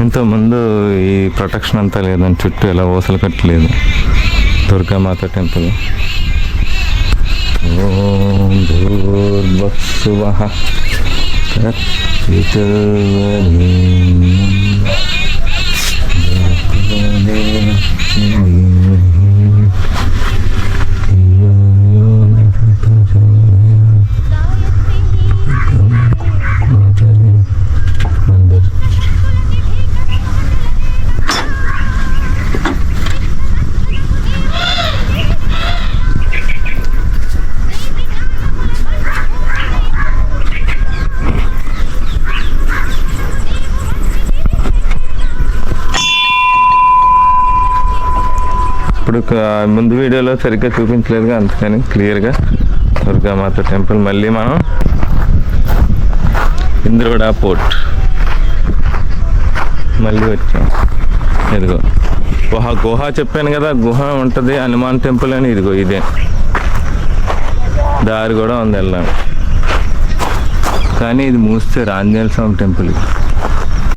ఇంతకుముందు ఈ ప్రొటెక్షన్ అంతా లేదని చుట్టూ ఇలా ఊసలు కట్టలేదు. దుర్గామాత టెంపుల్. ఓం భూర్భువః ఇప్పుడు ముందు వీడియోలో సరిగ్గా చూపించలేదుగా, అందుకని క్లియర్గా దుర్గామాత టెంపుల్. మళ్ళీ మనం ఇంద్రోడా పోర్ట్ మళ్ళీ వచ్చాం. ఇదిగో గుహ చెప్పాను కదా, గుహ ఉంటుంది హనుమాన్ టెంపుల్ అని. ఇదిగో ఇదే దారి కూడా ఉంది వెళ్ళాం, కానీ ఇది మూస్తే ఆంజనేయ స్వామి టెంపుల్.